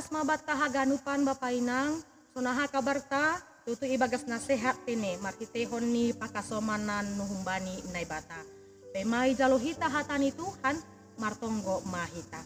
bagas mabata haganupan bapainang sonaha kabarta tutu ibagas nasehat tene marhitehon ni pakasomanan nuhumbani nai bata. Pemai jalohita hatani Tuhan martonggo mahita.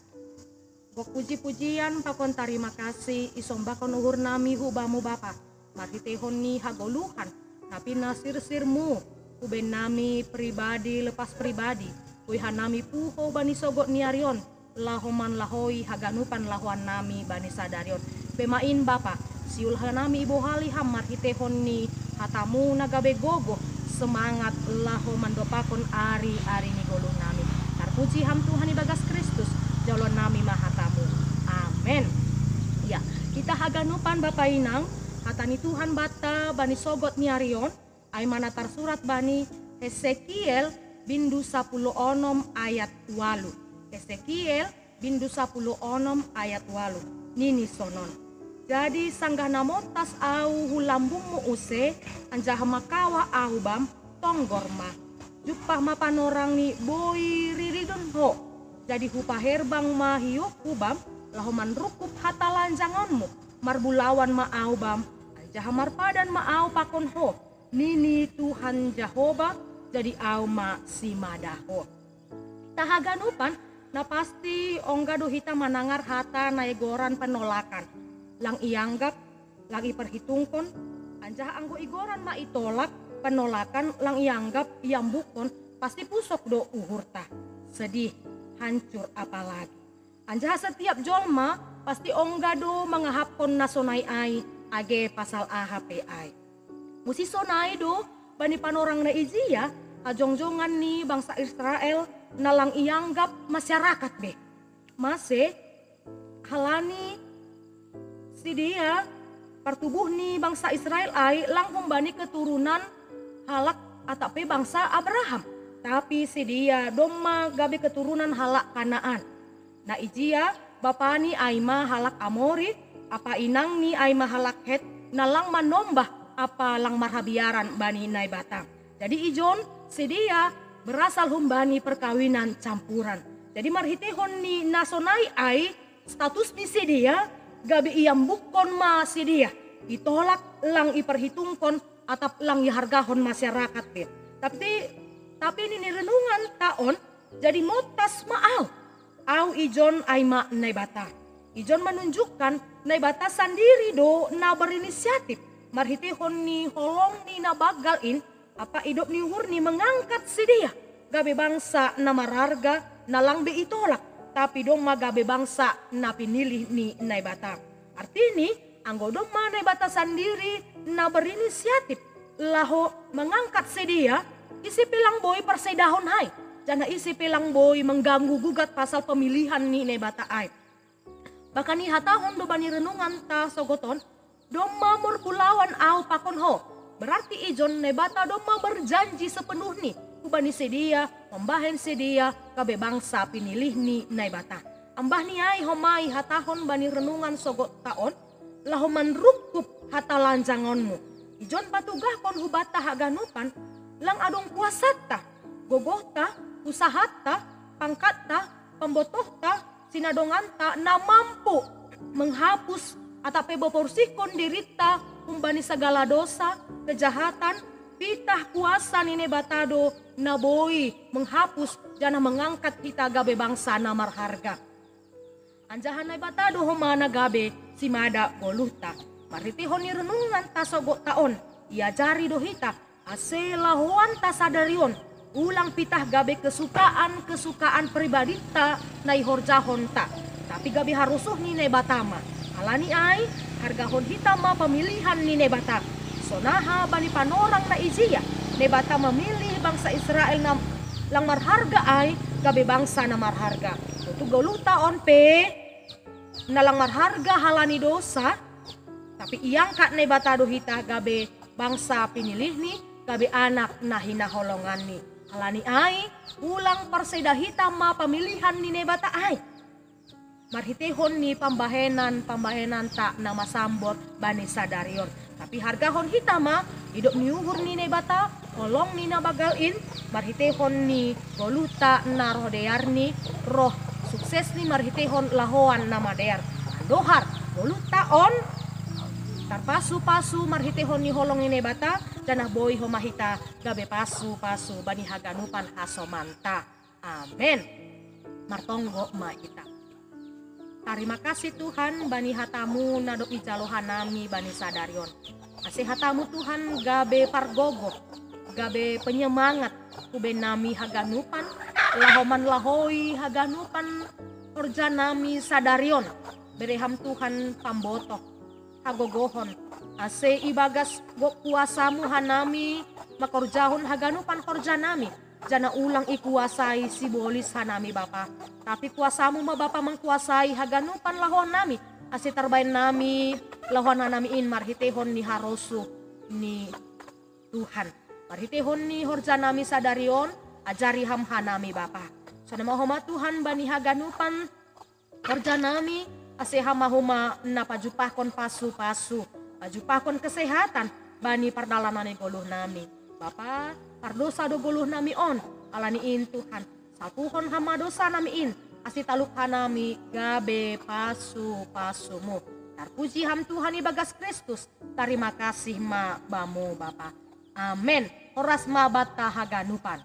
Gok puji-pujian pakon terima kasih isombakon uhur nami hubamu bapa. Marhitehon ni hagoluhan tapi nasir-sirmu uben nami pribadi lepas pribadi. Kuihan nami puho bani sogot niarion. Lahoman lahoi haganupan lahuan nami bani sadarion. Pemain bapa siulha nami ibu haliham marhitehon ni hatamu nagabe gogo semangat lahoman dopakon ari-ari ni golong nami. Terpuji ham Tuhan ibagas Kristus jalon nami mahatamu. Amen. Ya, kita haganupan bapa inang hatani Tuhan bata bani sogot niarion ay manatar surat bani Hesekiel bindu 10 ayat 8. Ezekiel bindu 10 ayat 8. Nini sonon. Jadi sanggah namotas au hulambungmu use anjah makawa au bam tonggorma. Jupah mapanorang ni boy riridun ho. Jadi hupa herbang ma hiuk hubam lahoman rukup hata lanjangonmu. Marbulawan ma au bam anjah marpadan ma au pakon ho. Nini Tuhan Jehovah jadi au ma si madaho. Tahaganupan na pasti onggado hita manangar hata naigoran penolakan. Lang ianggap, lang iperhitungkon, anjah anggo igoran ma itolak, penolakan lang ianggap, iambukon, pasti pusok do uhurta. Sedih, hancur apalagi. Anjah setiap jolma, pasti onggado mangahapkon na sonai ai, age pasal AHPI. Musi sonai do, bani panorang na izia, ajong-jongan ni bangsa Israel, nalang ianggap masyarakat be. Mase halani si dia pertubuh ni bangsa Israel ay lang humbani keturunan halak atape bangsa Abraham. Tapi si dia doma gabe keturunan halak Kanaan. Na ijia bapani ay ma halak Amori, apa inang ni ay ma halak Het, nalang manombah apa lang marhabiaran bani nai batang. Jadi ijon si dia berasal humbani perkawinan campuran. Jadi marhitehon ni nasonai ai status ni si dia gabi iambukon ma si dia. Ditolak lang iperhitungkon atap lang ihargahon masyarakat be. Tapi ini renungan taon jadi motas maau. Au ijon ai ma nai bata. Ijon menunjukkan nai bata sendiri do na berinisiatif. Marhitehon ni holong ni na bagalin apa hidup ni hurni mengangkat si dia gabe bangsa na mararga na lang be itolak tapi dong ma gabe bangsa na pinilih ni nai bata. Artini anggo dong ma nai bata sendiri na berinisiatif laho mengangkat si dia isi pilang boy persedahon hai jana isi pilang boy mengganggu gugat pasal pemilihan ni nai bata ai. Bahkan ni hatahon do bani renungan ta sogoton dong ma murpulawan au pakon ho. Berarti ijon nebata doma berjanji sepenuh ni kubani sedia membahen sedia kabe bangsa pinilih ni naibata. Ambah ni ai homai hatahon bani renungan sogot taon lahoman rukup hata lanjangonmu. Ijon patugah kon hubata haganupan lang adong kuasata, gogohta, usahata, pangkatta, pembotohta, sinadonganta na mampu menghapus atape boporsikon dirita umbani segala dosa, kejahatan, pitah kuasa nine batado na boy menghapus jana mengangkat kita gabe bangsa na marharga. Anjahan na batado homana gabe si mada goluta. Maritihon ni renungan ta sogot taon. Ia jari dohita asela hoan ta sadarion. Ulang pitah gabe kesukaan pribadi ta na ihorjahon ta. Tapi gabe harusuh nine batama. Alani ai harga hon hitama pemilihan ni nebata. Sonaha bani panorang na izia. Nebata memilih bangsa Israel na lang marharga ay gabe bangsa na marharga. Tutu goluta on pe na lang marharga halani dosa. Tapi iangkat nebata dohita gabe bangsa pinilih ni gabe anak na hinaholongan ni. Halani ay ulang perseda hitama pemilihan ni nebata ay. Marhitehon ni pambahenan tak na masambot bani sadarion. Tapi harga hon hitama hidup ni uhur ni nebata kolong ni nabagalin. Marhitehon ni goluta na roh deyar ni roh sukses ni marhitehon lahoan nama deyar. Dohar 10 taon tarpasu-pasu marhitehon ni holong ini bata janah boy homahita gabe pasu-pasu bani haganupan hasomanta. Amin. Martonggo mahita. Terima kasih Tuhan bani hatamu nadok ijalohan nami bani sadarion. Kasih hatamu Tuhan gabe pargogo, gabe penyemangat kuben nami haganupan, lahoman lahoi haganupan kerja nami sadarion. Bereham Tuhan pamboto, hagogohon, ase ibagas go kuasamu hanami, makorjahon haganupan korja nami. Jana ulang ikuasai si bolis hanami Bapa. Tapi kuasamu ma Bapa mengkuasai haganupan lahon nami. Ase terbain nami lahon hanami in marhitehon ni harosu ni Tuhan. Marhitehon ni horja nami sadarion ajari ham hanami Bapa. Sana mahoma Tuhan bani haganupan horja nami ase hamahuma napajupahkon pasu-pasu. Pajupahkon kesehatan bani pardalanan goluh nami. Bapa, pardosa do goluh nami on, alaniin Tuhan. Sapuhon hama dosa nami in, asi taluk hanami gabe pasu-pasumu. Tarpuji ham Tuhan ibagas Kristus, terima kasih ma bamu Bapa. Amin. Horas ma bata haganupan.